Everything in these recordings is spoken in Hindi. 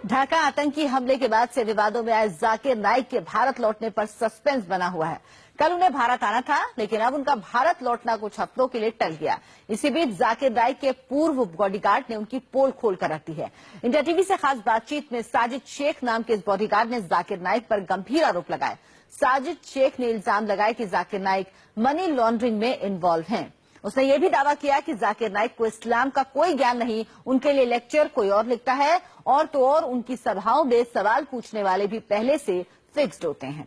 ढाका आतंकी हमले के बाद से विवादों में आए जाकिर नाइक के भारत लौटने पर सस्पेंस बना हुआ है। कल उन्हें भारत आना था, लेकिन अब उनका भारत लौटना कुछ हफ्तों के लिए टल गया। इसी बीच जाकिर नाइक के पूर्व बॉडीगार्ड ने उनकी पोल खोल कर रख दी है। इंडिया टीवी से खास बातचीत में साजिद शेख नाम के इस बॉडीगार्ड ने जाकिर नाइक पर गंभीर आरोप लगाए। साजिद शेख ने इल्जाम लगाया कि जाकिर नाइक मनी लॉन्ड्रिंग में इन्वॉल्व हैं। उसने यह भी दावा किया कि जाकिर नाइक को इस्लाम का कोई ज्ञान नहीं, उनके लिए लेक्चर कोई और लिखता है और तो और उनकी सभाओं में सवाल पूछने वाले भी पहले से फिक्स्ड होते हैं।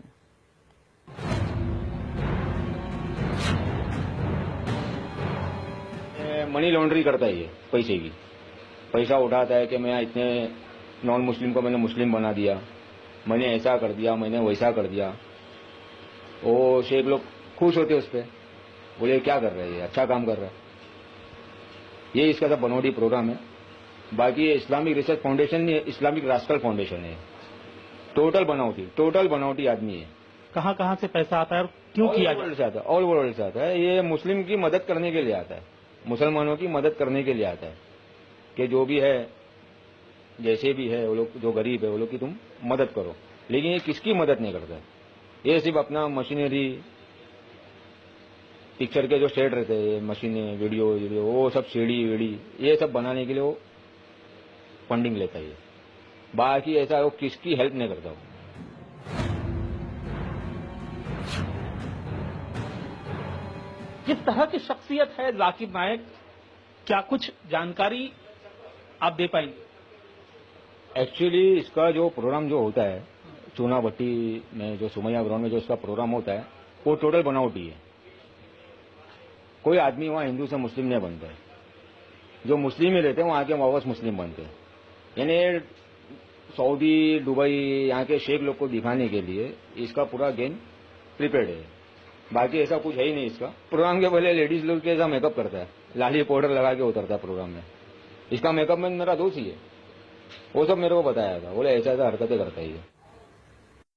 मनी लॉन्ड्री करता है ये पैसे की, पैसा उठाता है कि मैं इतने नॉन मुस्लिम को मैंने मुस्लिम बना दिया, मैंने ऐसा कर दिया, मैंने वैसा कर दिया। वो शेख लोग खुश होते उस पर, बोले क्या कर रहे हैं, अच्छा काम कर रहा है। ये इसका सब बनौटी प्रोग्राम है। बाकी ये इस्लामिक रिसर्च फाउंडेशन नहीं है, इस्लामिक रास्कल फाउंडेशन है। टोटल बनावटी आदमी है। कहाँ कहाँ से पैसा आता है और क्यों किया जाता है? ऑल वर्ल्ड से आता है। ये मुस्लिम की मदद करने के लिए आता है, मुसलमानों की मदद करने के लिए आता है कि जो भी है, जैसे भी है, वो लोग जो गरीब है वो लोग की तुम मदद करो। लेकिन ये किसकी मदद नहीं करता है, ये सिर्फ अपना मशीनरी, पिक्चर के जो सेट रहते हैं, मशीनें, वीडियो, वो सब सीडी वीडी, ये सब बनाने के लिए वो फंडिंग लेता है। बाकी ऐसा वो किसकी हेल्प नहीं करता। किस तरह की शख्सियत है जाकिर नाइक, क्या कुछ जानकारी आप दे पाएंगे? एक्चुअली इसका जो प्रोग्राम जो होता है चूनाभट्टी में, जो सुमैया ग्राउंड में जो इसका प्रोग्राम होता है, वो टोटल बनावटी है। कोई आदमी वहां हिंदू से मुस्लिम नहीं बनता है। जो मुस्लिम ही रहते हैं वहां आके वापस मुस्लिम बनते हैं। यानी सऊदी, दुबई, यहाँ के शेख लोग को दिखाने के लिए इसका पूरा गेम प्रिपेयर्ड है। बाकी ऐसा कुछ है ही नहीं। इसका प्रोग्राम के पहले लेडीज लोग के ऐसा मेकअप करता है, लाली पाउडर लगा के उतरता है प्रोग्राम में। इसका मेकअप मैन मेरा दोस्त ही है, वो सब मेरे को बताया था। बोले ऐसा ऐसा हरकतें करता ही है।